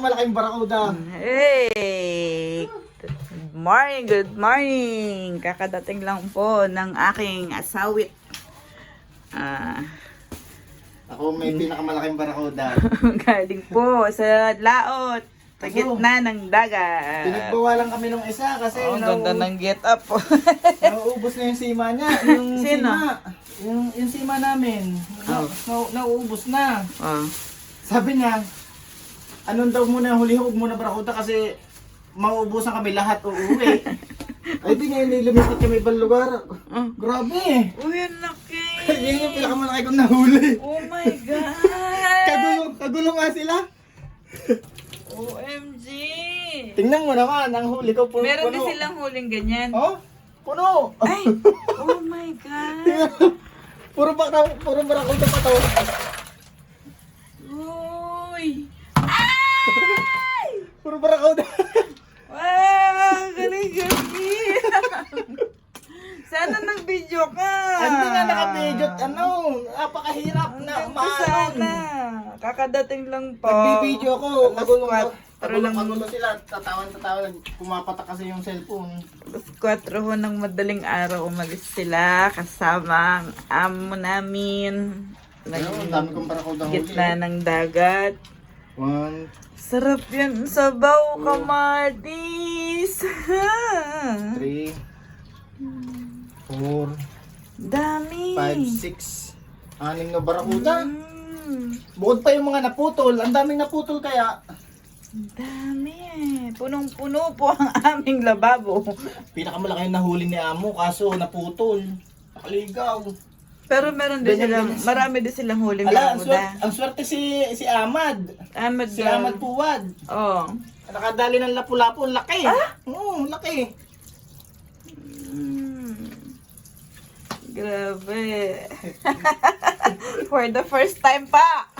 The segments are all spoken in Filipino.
pinakamalaking barakuda. Hey! Good morning! Kakadating lang po ng aking asawit. Ako may pinakamalaking barakuda. Galing po sa laot. Sa gitna ng dagat. Pinagbawalan kami nung isa kasi Ang ganda ng get up po. nauubos na yung sima niya. Yung Sino? sima. Yung sima namin. Nauubos na. Oh. Sabi niya, anong daw muna huli, huwag muna barakuda kasi mauubusan kami lahat uuwi. Ay di nga, lumipat kami ibang lugar. Grabe. Uy, ang laki! Yan yung pinakamalaki kong nahuli. Oh my God! Kagulo nga sila. OMG! Tingnan mo naman, ang huli ko puno. Meron din silang huling ganyan. Oh, puno. Ay! Oh my God! Puro barakuda pa to. Uy! Ay! Puro barakuda. Wow! Galing-galing! Sana nag-video ka! Hindi nga naka-video. Napakahirap na Sana! Kakadating lang po. Nag-video ko. Pero Kagulo sila. Tatawan. Pumapatak kasi yung cellphone. 4 ho ng madaling araw umalis sila kasama ang amo namin. Ang dami kong barakuda huli. Gitna ng dagat. 1, Sarap yan, sabaw, kamatis. 3, 4, Dami. 5, 6, 6 na barakuda. Mm, Bukod pa yung mga naputol. Ang daming naputol kaya. dami eh. Punong-puno po ang aming lababo. Pinakamalaki yung nahuli ni Amo kaso naputol. Nakaligaw. Pero meron din Ganyan, silang, marami din silang huling Ala, barakuda. ang swerte si Ahmad. Ahmad Si daw. Ahmad Puwad. Oh. Nakadali ng lapu-lapu. Laki. Oo, laki. Mm. Grabe. For the first time pa.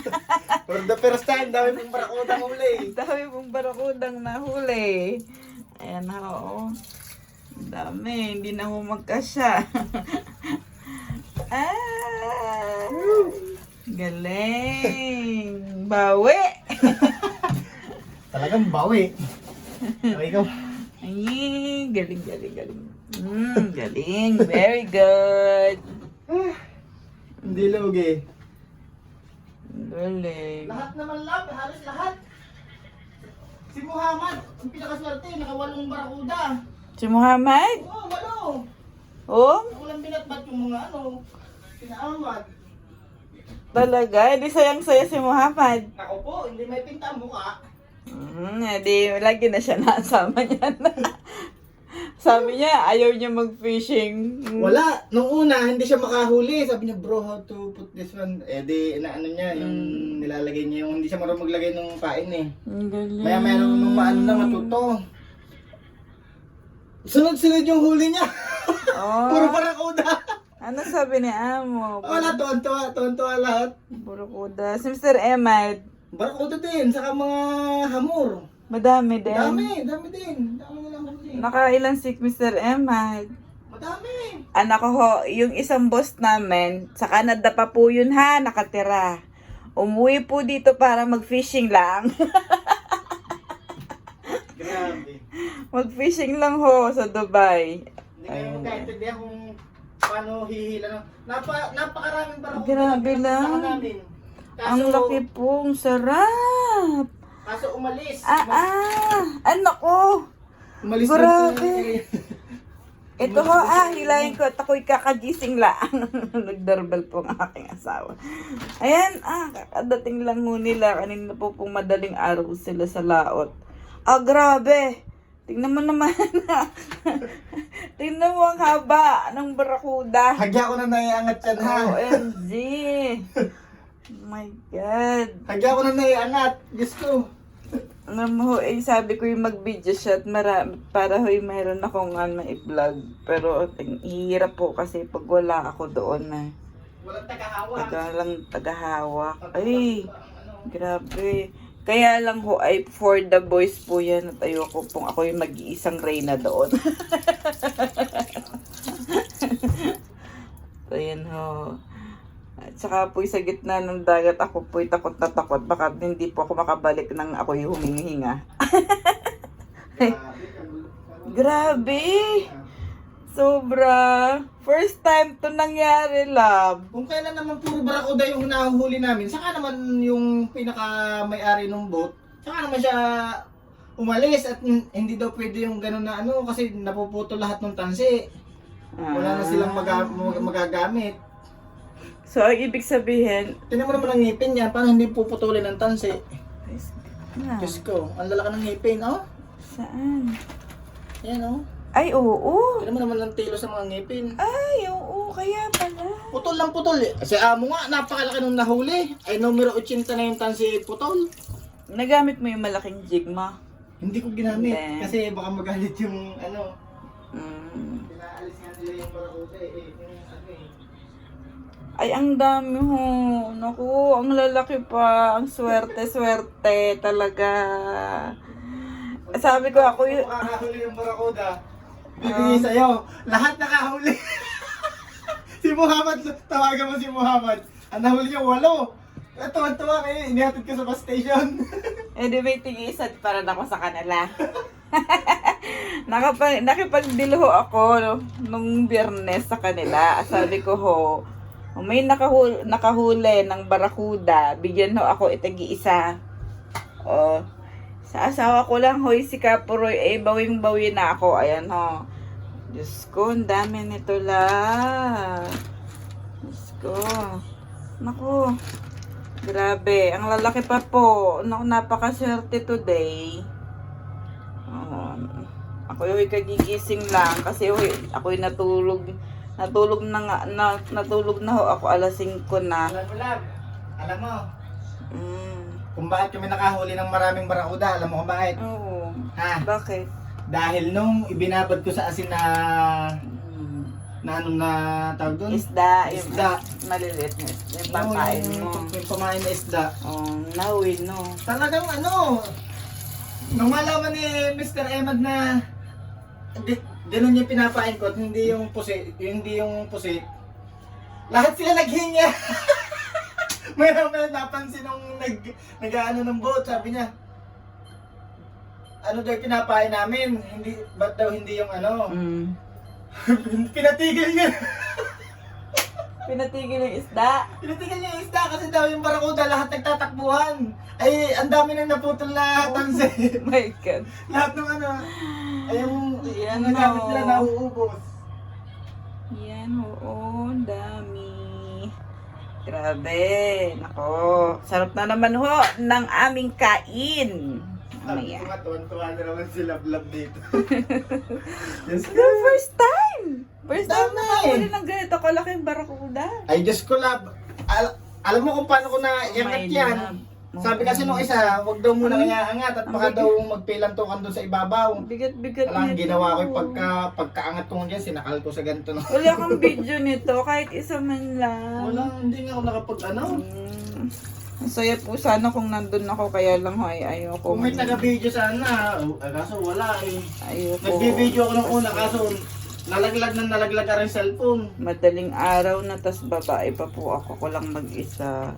For the first time, dami pong barakuda huli. Dami pong barakudang nahuli. Ayan ha, oo. Dami, hindi na ho magkasya. Galing. Bawi. Talagang bawi. Okay, ikaw. Ay, galing. Galing. Very good. Hindi lugi. Galing. Lahat naman lang, halos lahat. Si Muhammad, ang pinakaswerte, nakawalong barakuda. Si Muhammad? Oo, walo. Oh, Ako lang binatbat yung mga pinaamad. talaga. Hindi sayang-saya si Muhammad. Ako po, hindi may pinta ang mukha. Di, lagi na siya nasama niyan. Sabi niya, ayaw niya mag-fishing. Wala, nung una, hindi siya makahuli. Sabi niya, bro, how to put this one? Eh di, inaano niya, yung nilalagay niya, yung hindi siya marunong maglagay ng pain eh. Ang galing. Maya nung maano na matuto. Sunod-sunod yung huli niya. Oh, Puro barakuda. ano sabi ni Amo? Wala, tuwan-tuwa lahat. Puro kuda. Si Mr. Emad, Barakuda din, saka mga hamor. madami din. Dami din. Dami nilang huli. Nakailan si Mr. Emad. Madami. Anak ko ho, yung isang boss namin, sa Canada pa po yun ha, nakatira. Umuwi po dito para mag-fishing lang. Grabe. Mag-fishing lang ho sa Dubai. Hindi kayo magkaintindihan kung paano hihila. Napakaraming barakuda. Grabe lang. Sa namin. Ang laki po, ang sarap. Kaso umalis. Anak ko. Umalis Grabe. Ito ho, hilahin ko at ako'y kakagising lang. Nagdarbal po ang aking asawa. Ayan, kakadating lang ho nila. Kanina po pong madaling araw sila sa laot. Grabe. Tingnan mo naman. Tingnan mo ang haba ng barakuda. Hagya ko na naiangat yan ha. OMG. Oh my God. Hagya ko na naiangat. Diyos ko. Alam mo, sabi ko yung mag-video shot para mayroon akong i-vlog. Pero hirap po kasi pag wala ako doon na. Walang tagahawak. Tagahawak. Ay, grabe. Kaya lang ho ay for the boys po yan at ayoko pong ako yung mag-iisang reyna doon. So yan ho. At saka po'y sa gitna ng dagat, ako po'y takot na takot. Baka hindi po ako makabalik ng ako'y humihinga. Grabe! Sobra! First time to nangyari, love. Kung kailan naman puro barakuda yung nahuhuli namin, saka naman yung pinaka-may-ari ng boat, saka naman siya umalis at hindi daw pwede yung gano'n na ano kasi napuputo lahat ng tansi. Wala na silang magagamit. So, ang ibig sabihin, Tingnan mo naman ang ngipin niya, paano hindi puputulin ng tansi? na, Diyos ko, ang lalaki ng ngipin, oh. saan? Yan, oh. Ay, oo. Tingnan mo naman ang tilo sa mga ngipin. Ay, oo. Kaya pala. Putol lang putol. Si amo nga, napakalaki nung nahuli. Ay, numero 80 na yung tansi putol. Nagamit mo yung malaking jigma. Hindi ko ginamit. Hindi. Kasi baka magalit yung ano. Mm. Pinaalis nga nila yung barakuda eh. Yung ano eh. Ay, ang dami ho. Naku, ang lalaki pa. Ang swerte-swerte talaga. Sabi ko ako Kung makakahuli yung barakuda, bibigay sa'yo. Lahat nakahuli. Si Muhammad, tawagan mo si Muhammad. Ang nahuli niya, 8. Tuwan-tuwa kayo, inihatid ko sa bus station. Eh, di may tigisan para ako sa kanila. Nakipagdiluho ako nung Biyernes sa kanila. Sabi ko ho, may nakahuli ng barakuda. Bigyan ho ako itagi-isa. O, sa asawa ko lang, hoy, si Kapuroy, eh, bawing-bawi na ako. Ayan ho. Diyos ko, ang dami nito la. Diyos ko. Naku. Grabe, ang lalaki pa po. Naku, napakaswerte today. Ako yung kagigising lang kasi ako'y natulog. Natulog na ho ako alas 5 na. Alam mo, Mm. kung bakit kami nakahuli ng maraming barakuda, alam mo kung bakit? Oo. Ha? Bakit? Dahil nung ibinabad ko sa asin na Mm. na anong na tawag doon? Isda. Isda. Yung maliliit na isda. Yung pampain mo. Yung pamain na isda. Oh, nahuwi, no? Talagang ano, nung malaman ni Mr. Emad na ganun yung pinapain ko at hindi yung pusit, lahat sila naghinga. May napansin nung nag-ano ng boat, sabi niya, ano daw yung pinapain namin, ba't daw hindi yung ano, Mm. pinatigil niya. Pinatigil yung isda. Pinatigil niya yung isda kasi daw yung barakuda lahat nagtatakbuhan. Ay, ang dami nang naputol na tansi. My God. Lahat ng ano, ay yung Yan, nagamit no. nila nauubos. Yan, oo. Ang dami. Grabe. Nako. Sarap na naman ho ng aming kain. Sabi ko Mamaya. nga, tuwan-tuwa na naman si Love dito. Yes, The first time! First time Dami. na nakahuli ng ganito kalaking barakuda. Ay, Diyos ko, Love. Alam mo kung paano ko na-iangat yan. Sabi kasi nung isa, wag daw muna iaangat at baka daw magpilantukan doon sa ibabaw. Bigat-bigat Alam, nito. ginawa ko yung pagkaangat ko dyan, sinakal ko sa ganito. No? Wala kang video nito, kahit isa man lang. Wala, hindi nga ako nakapag-ano. Masaya po sana kung nandun ako, kaya lang ho, ay ayoko. Kung may taga-video sana, kaso wala eh. Ayoko. Nag-video ako nung una, kaso nalaglag ka rin cellphone. Madaling araw na, tas babae pa po ako, ko lang mag-isa.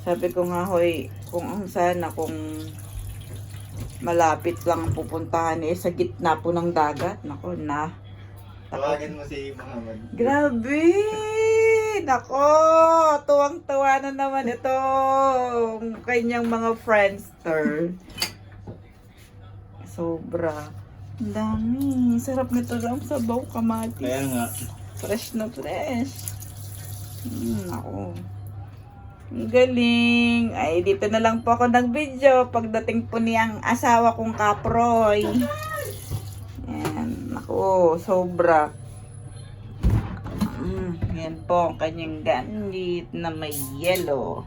Sabi ko nga, hoy, kung malapit lang ang pupuntahan eh, sa gitna po ng dagat. Nako na. Tawagin mo si Muhammad. Grabe! Nako! Tuwang-tuwa na naman itong kanyang mga friendster. Sobra. Ang dami. Sarap nito lang sa sabaw kamatis. Kaya nga. Fresh na fresh. Nako. Ang galing. Ay, dito na lang po ako nag-video. Pagdating po niyang asawa kong Kaproy. Yan. Naku, sobra. Yan po ang kanyang ganit na may yellow.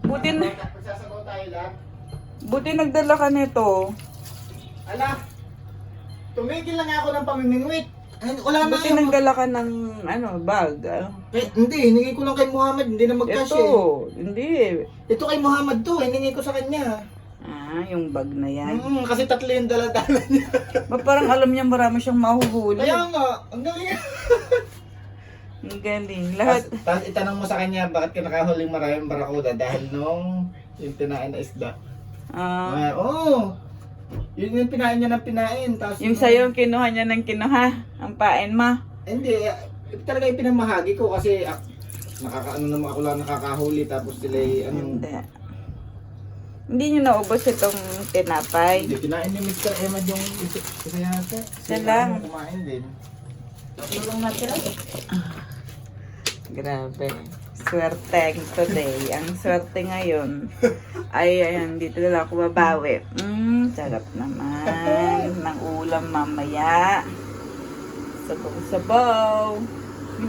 Buti Pagsasabaw tayo lahat. nagdala ka nito. Ala, tumigil lang ako ng pamimingwit. Ay, wala na Buti yung... nagdala ka ng bag. Hindi, hiningi ko lang kay Muhammad, hindi na mag-cash eh. Ito, hindi. Ito kay Muhammad to, hiningi ko sa kanya. Yung bag na yan. Kasi 3 yung dala-dala niya. Parang alam niya marami siyang mahuhuli. Kaya nga, ang galing. Ang galing. Lahat. Tapos itanong mo sa kanya, bakit ka nakahuling maraming barakuda? Dahil nung yung tinain na isda. Oo. Yun yung pinain niya ng pinain. Tapos Yung sa'yo, kinuha niya ng kinuha. Ang pain mo. Hindi, talaga ipinamahagi ko kasi nakakaano naman ako lang nakakahuli tapos sila Hindi. Hindi niyo naubos itong tinapay. Hindi, kinain ni Mr. Emad yung isa yata. Siya lang. Kumain din. Tulong natin. Grabe. Swerte today. Ang swerte ngayon ay ayan, dito na lang ako babawi. Sarap naman. Ng ulam mamaya. Sabaw-sabaw.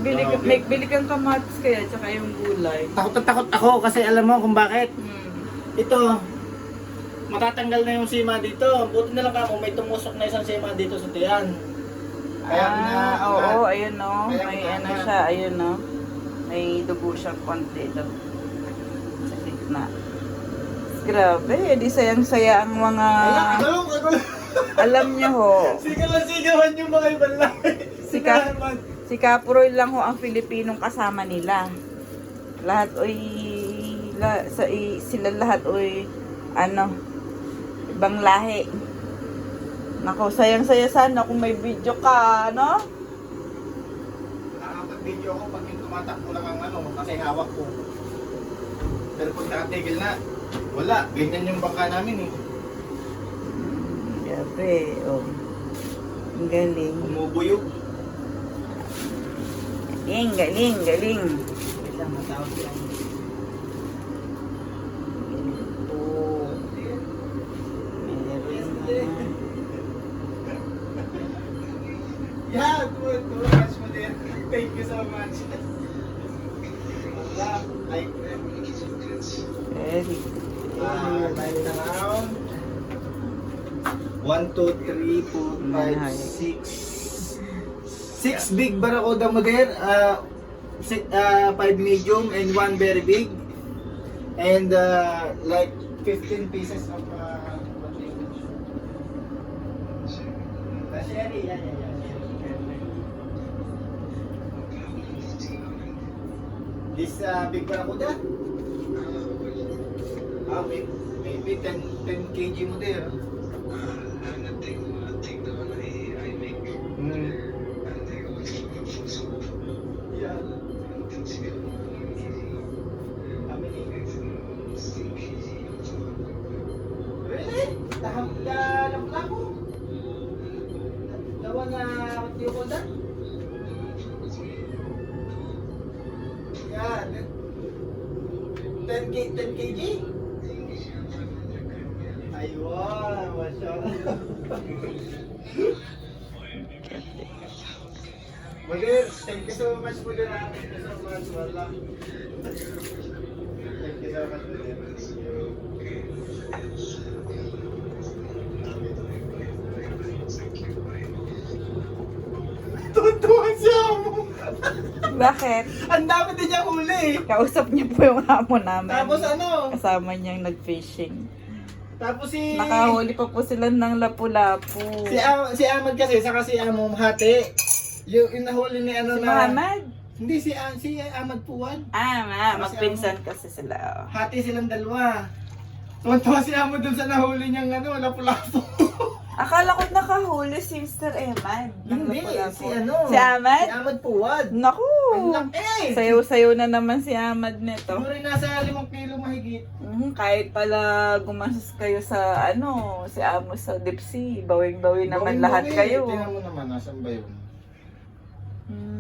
Bili kang kamatis kaya tsaka yung gulay. Takot na takot ako kasi alam mo kung bakit. Ito, matatanggal na yung sima dito. Buti na lang ako, may tumusok na isang sima dito sa tiyan. Kaya oo, ayun no. Kaya May kinaangat. ano siya, ayun no. May dugo siyang konti doon. Sa gitna. Grabe, di sayang-saya ang mga... Alam niyo ho. Sigawan yung mga ibang lahi. Si Kapuroy lang ho ang Pilipinong kasama nila. Lahat oy sila lahat oy ano ibang lahi. Nako, sayang-saya sana kung may video ka, no? Nakakapag-video ako pag yung tumatakbo lang ang ano, kasi hawak ko. Pero pag nakatigil na, wala. Ganyan yung bangka namin eh. Grabe, oh. Ang galing. Umubuyog. Galing. Wait lang, matawag lang. Yeah, too much mo din. Thank you so much. Like, Very right around 1, 2, 3, 4, 5, 6 6 big barracuda mo there, 5 medium and 1 very big, and like 15 pieces of sherry, yeah. This big barracuda, maybe 10 kg mo there. Yeah. Really? Dalam ako. Dawa na tiyo ko dan. Yeah. 10 kg? Ayun, masyaallah. Madir, thank you so much po din. Thank you so much. Wala. Thank you so much po din. Tuwa siya mo. Bakit? Ang dami din niya huli. Kausap niya po yung amo namin. Tapos ano? Kasama niyang nag-fishing. Tapos si... Nakahuli pa po sila ng lapu-lapu. Si Ahmad kasi, saka si Among hati. Yung nahuli ni ano Si na... Muhammad? Hindi, si Ahmad Puwan. Magpinsan kasi sila. Hati silang dalawa. Tuwan-tuwa si Ahmad dun sa nahuli niyang ano, lapu-lapu. Akala ko nakahuli si Mr. Emad. Hindi, si ano? Si Ahmad? Si Ahmad Puwan. Naku! Ang laki! Sayaw-sayaw na naman si Ahmad nito. Siguro nasa 5 kilo mahigit. Kahit pala gumastos kayo sa ano, si Amo sa deep sea, bawing-bawi naman lahat kayo. Tingnan mo naman, nasan ba yun?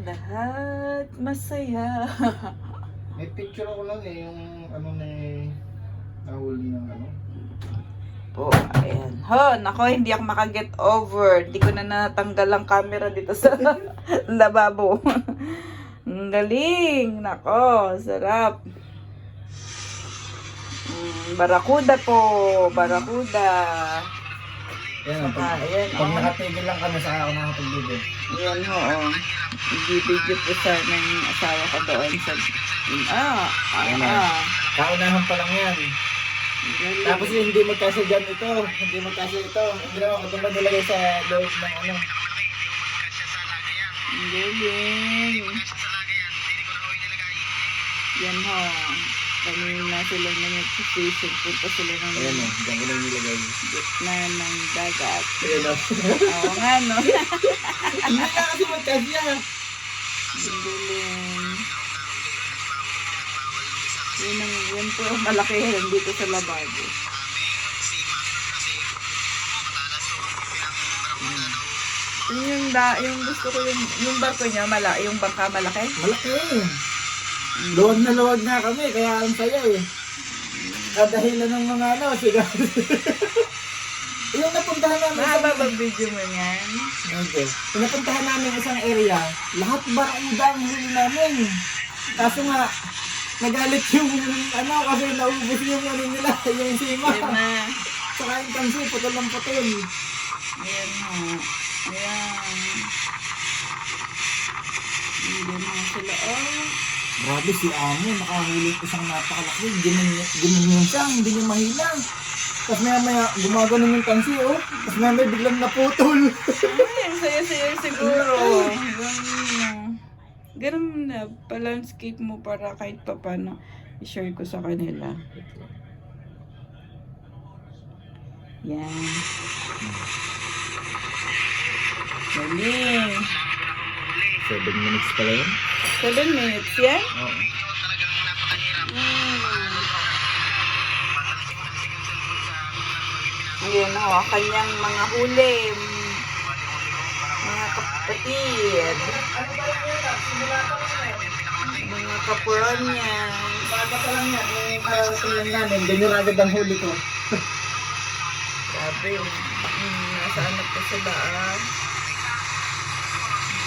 Lahat masaya. May picture ako lang eh, yung ano na nahuli ng ano. Po, ayan. Nako, hindi ako makaget over. Hindi ko na natanggal ang camera dito sa lababo. Ang galing. Nako, sarap. Barakuda po. Barakuda. Yan, pag nakatigil lang kami sa ako nakapag-video. Yan ho, oh. Video po sana yung asawa ko doon sa... Kaunahan pa lang yan. Tapos hindi magkasya dyan ito. Hindi magkasya ito. Hindi naman kung ba nilagay sa loob ng ano. Galing. Yan ho. Kanina sila na nag-fishing. Punta sila ng Ayan o, diyan ko lang nilagay. gitna ng dagat. Ayan o. Oo nga, no? Hindi na kasi magkasya. Bibiling. Yan po ang malaki rin dito sa Labago. Yung gusto ko yung barko niya, yung bangka malaki. Malaki. Luwag na kami, kaya ang saya eh. Kadahilan ng mga ano, sigaw. Yung napuntahan namin Mahaba ba video mo yan? Okay. Yung napuntahan namin isang area, lahat barakuda ang huli namin. Kaso nga, nagalit yung ano, kasi naubos yung ano nila, yung sima. Yan na. Saka yung tansi, putol ng putol. Ayan ho. Ayan. Hindi na sila. Oh. Grabe si Amo, nakahuli isang napakalaki. Ganun siya, hindi niya mahilang. Tapos maya gumagano yung tansi, oh. Tapos maya biglang naputol. Ay, ang saya-saya siguro. Ganun na, pa-landscape mo para kahit pa paano i-share ko sa kanila. Yan. Galing. 7 minutes pa rin? 7 minutes yan? Oo. Ayan o, kanyang mga huli. Mga kapatid. Mga kapuran niya. Baga pa lang yan, yung parang namin, ganyan agad ang huli ko. Grabe. Nasa ano pa sila ah.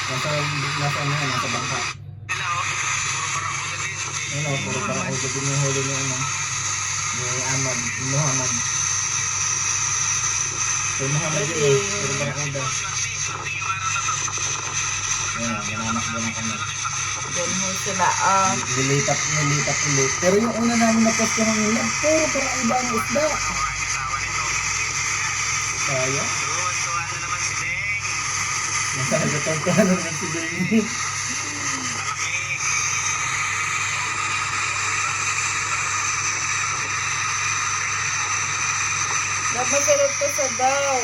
Nasa ano yan, nasa bangka. Ano, puro barakuda din yung huli ni ano, ni Ahmad, ni Muhammad. Kay Muhammad yun eh, puro barakuda. Ayan, nananakbo na kami. Ganun sila ah. Nilipat ulit. Pero yung una namin na posto ng ilan, puro barakuda ang isda. Kaya? Nasagatan ka na naman si Benny. Napasarap ko sa daw.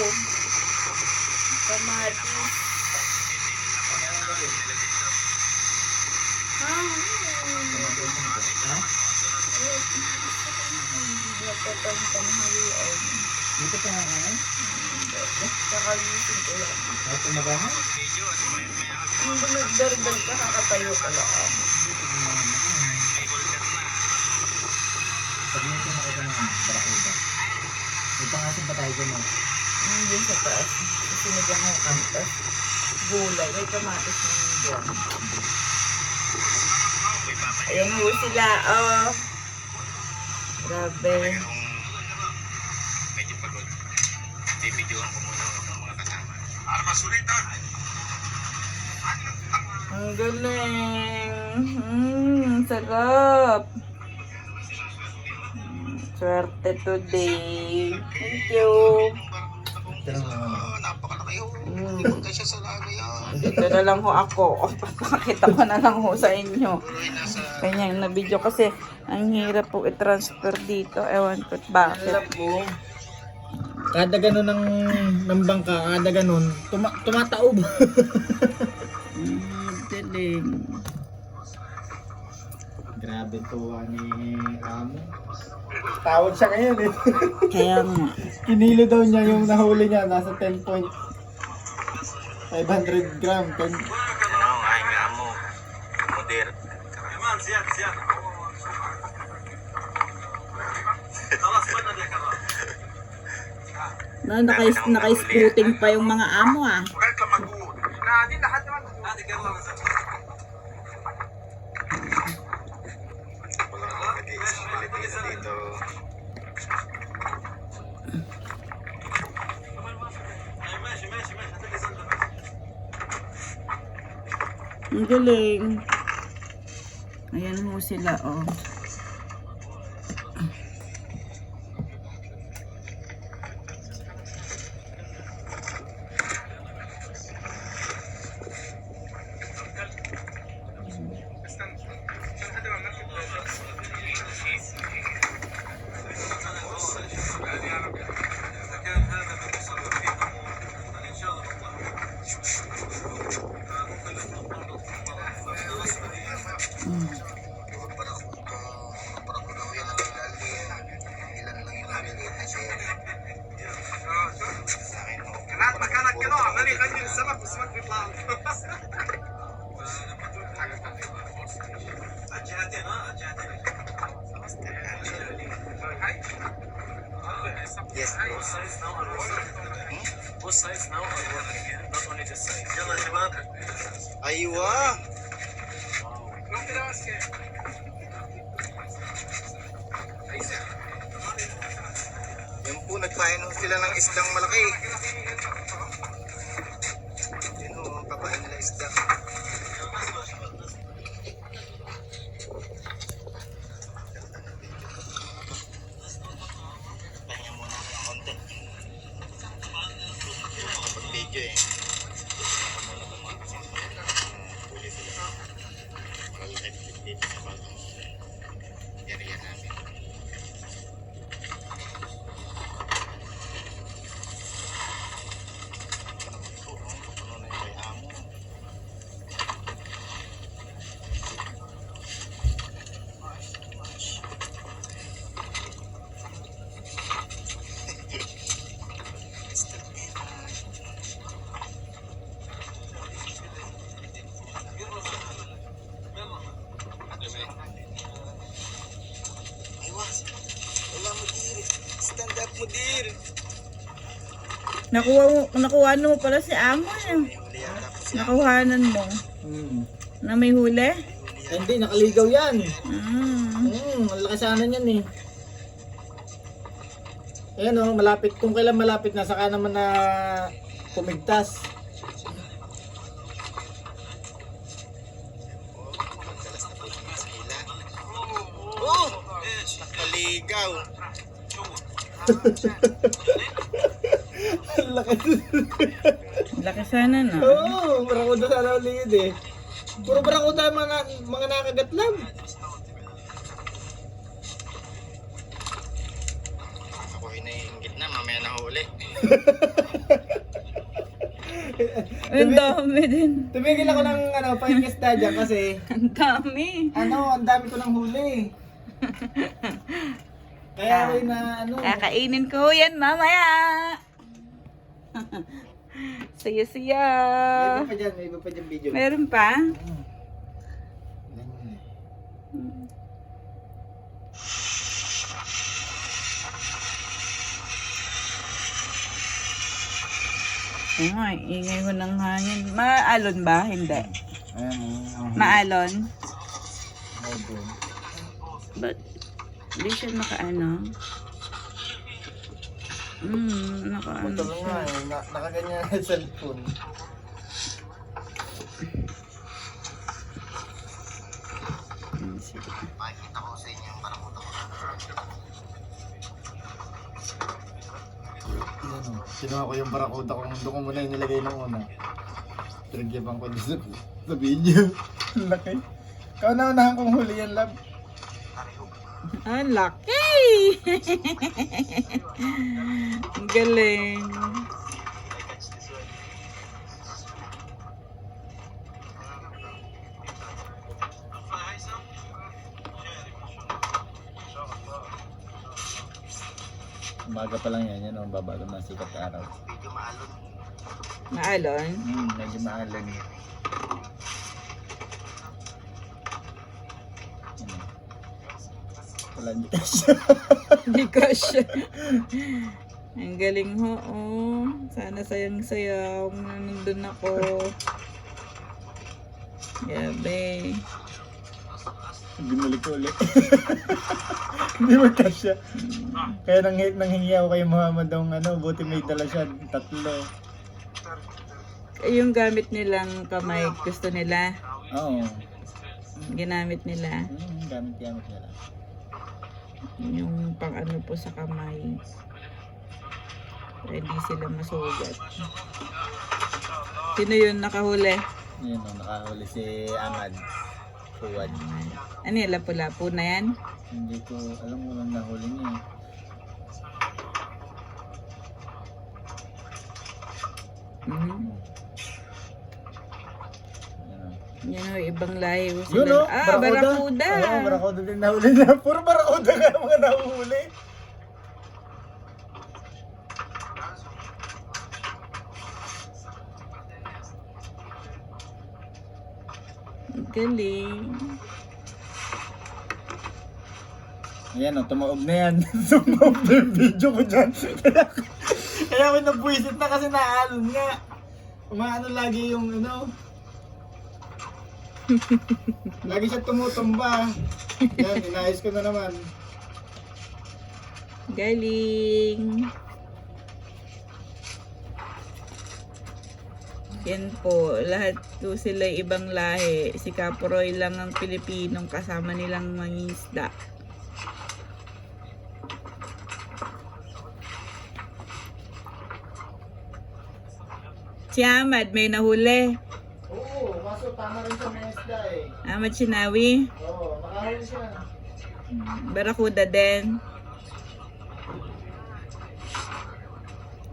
Kamatis. Dito pa nga ngayon? Kakagising ko lang. Kahit umagahan? Hindi nagdardal ka, kakatayo ka lang. Sabi nito nakita ng barakuda. May pangasin pa tayo dyan. Hindi sa taas. Sinigang ang kantas. Gulay. May kamatis na yun dyan. Ayan ho sila. Oh. Grabe. Medyo pagod. Bibidyohan ko muna ng mga kasama. Armas ulitan! Ang galing. Sarap. Swerte today. Thank you. Pero Napakalaki ho. Kasi sa laga yan. Dito na lang ho ako. Pakita ko na lang ho sa inyo. Kanyang na video kasi ang hirap po i-transfer dito. Ewan ko bakit. po. Kada ganun ng bangka, kada ganun, tumataob. Galing. Grabe tuwa ni Amo. Tawag siya ngayon eh. Kaya nga. Kinilo daw niya yung nahuli niya, nasa 10.500 gram. Ano, ay nga mo. Moder. Naka-scooting pa yung mga amo ah. Walang kapatid sa Pilipinas dito. Ang galing. Ayan ho sila oh. Yes, both sides now are working. Both sides now are working, yeah? Not only this side. يلا يا شباب. ايوه. Yan po, nagpain ho sila ng isdang malaki. Yan ho, kapain nila isda. Pahinga muna ako ng konti. Makapag-video eh. Huli sila. Mag-exit dito sa bagong area namin. Wala mudir. Stand up mudir. Nakuha mo pala si Amo eh. May huli yata po siya. Nakuhanan mo. Na may huli? Hindi, nakaligaw yan. Mm. Ang laki sana niyan eh. Ayan o, malapit. Kung kailan malapit na, saka naman na pumigtas. Magdalas na po kami sa ila. Oh! Nakaligaw. Ang laki. Laki sana na. Oo, barakuda sana ulit eh. Puro barakuda mga nakagat lang. Ako hinaingit na, mamaya na huli. Ang dami din. Tumigil ako ng pangingisda dyan kasi Ang dami. ang dami ko ng huli. Kaya rin na Kakainin ko yan mamaya. Siya. may iba pa dyan video. Meron pa? Ay, ingay ko ng hangin. Maalon ba? Hindi. Ayan, Maalon? Ba't di siya makaano? Nakaano Ito nga siya. eh, nakaganyan ang cellphone. Sige. Makikita ko sa inyo yung barakuda ko. Kinuha ko yung barakuda ko, doon ko muna yung nilagay ng una. Pinagyapan ko din sa video. Ang laki. Kauna-unahan kong huli yan, lab. Ang laki! Ang galing. Umaga pa lang yan, yan babago ng sikat na araw. Medyo maalon. Maalon? Medyo maalan. Wala hindi kasya. Hindi ka siya. Ang galing ho, oh. Sana sayang-sayaw na nandun ako. Gabi. Binalik ko ulit. Hindi mo kasya. Kaya nanghingi ako kay Muhammad ng buti may dala siya, 3. Yung gamit nilang kamay, gusto nila. Oo. Ginamit nila. Gamit nila. Yung pang ano po sa kamay. Para hindi sila masugat. Sino yun nakahuli? Yun nakahuli si Ahmad. Fuad. Ano yung lapu-lapu na yan? Hindi ko alam kung anong nahuli niya. Yan o, ibang lahi. Yun o, barakuda. Oo, barakuda din nahuli na. Puro barakuda nga mga nahuli. Galing. Ayan o, tumaob na yan. Tumaob na yung video ko dyan. Kaya ako nabuisit na kasi naalon nga. Umaano lagi yung ano. Lagi siya tumutumba. Yan, inayos ko na naman. Galing. Yan po, lahat po sila ibang lahi. Si Kaproy lang ang Pilipinong kasama nilang mangisda. Si Ahmad may nahuli. Oo, kaso tama rin sa mga isda eh. Ahmad Shinawi, Oo, nakahuli siya. Barakuda din.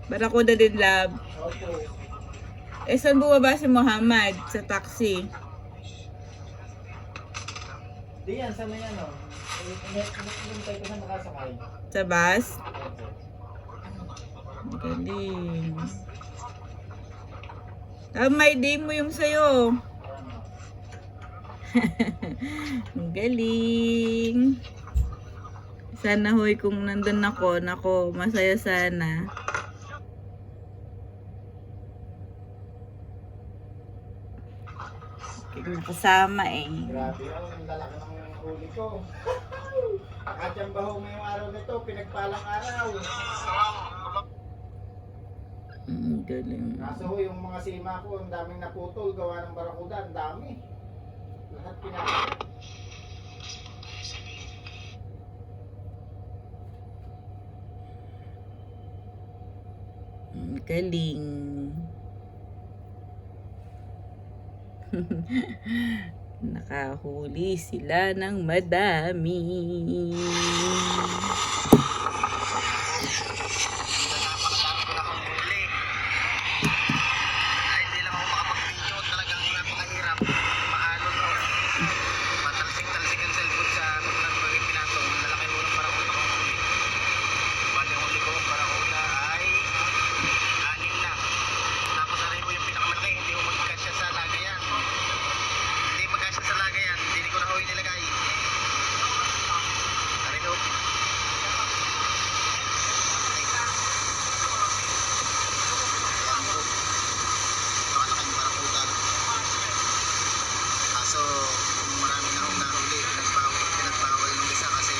Barakuda din, love. Opo. Eh, saan bumaba si Muhammad? Sa taxi. Di yan, sa may ano. Inintay ko siya makasakay. Sa bus? Opo. Galing. May day mo yung sayo. Ang galing. Sana hoy kung nandun ako, nako, masaya sana. Nakasama eh. Grabe, ang lalaki ng huli ko. Nakatsambaho mo yung araw nito, pinagpalang araw. Ang galing. Kaso yung mga sima ko, ang daming naputol, gawa ng barakuda, ang dami. Lahat pinaka. Ang galing. Nakahuli sila ng madami. Napakadami ko na akong huli. Ay, hindi lang ako makapag-video. Talagang napakahirap. Maalon mo. Matalsik-talsik ang cellphone sa pinatong. Lalaki mo ng barakuda kong huli. Bali ang huli ko ang barakuda ay 6 na. Tapos aray mo yung pinakamalaki. Hindi mo magkasya sa lagayan. Hindi magkasya sa lagayan. Hindi ko na ho inilagay. Aray mo. Napakalaking barakuda. Kaso, marami na akong nahuli. Pinagbawal ng isa kasi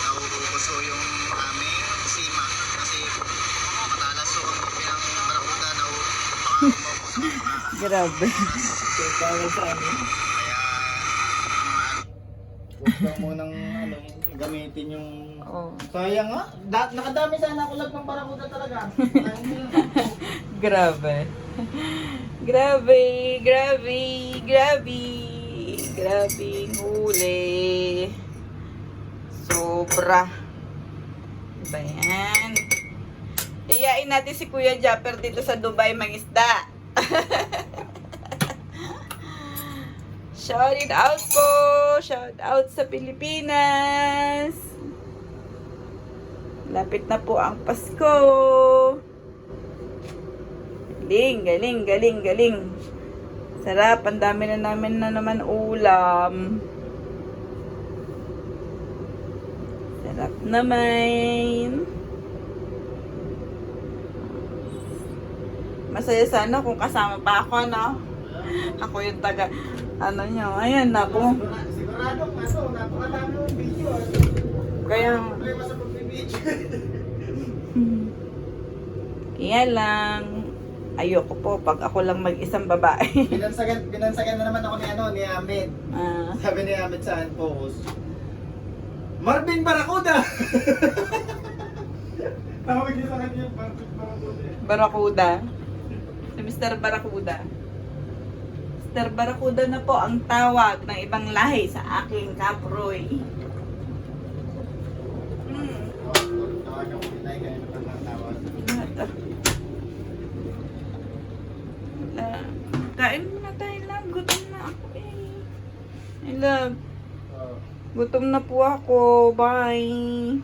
nauubos ko yung aming sima. Kasi matalas ko ang pinang barakuda na umabos. Grabe. Bawal sa amin. Kaya, Huwag ka munang ano, gamitin yung... Oh. Sayang nga. Nakadami sana ako lag ng barakuda talaga. Sayang yun. Grabe. Grabe, grabe, grabe. Grabe huli. Sobra. Diba yan? Iyain natin si Kuya Japper dito sa Dubai mangisda. Shout it out po! Shout out sa Pilipinas! Lapit na po ang Pasko! Galing, galing, galing, galing. Sarap, ang dami na namin na naman ulam. Sarap naman. Masaya sana kung kasama pa ako, no? Ako yung taga, ano nyo, ayan ako. Siguradong ano, napakadami yung video. Kaya, Problema sa pag-video. kaya lang, ayoko po pag ako lang mag-isang babae. Binansagan na naman ako ni ano, ni Ahmed. Ah, Sabi ni Ahmed sa Unpost, Marvin Barakuda! Tawag niya sa kanya yung Marvin Barakuda. Barakuda. Si Mr. Barakuda. Mr. Barakuda na po ang tawag ng ibang lahi sa aking kaproy. Tawagan ko pinay kaya napagmatawag. Kain muna tayo, love. Gutom na ako eh. I love. Gutom na po ako. Bye.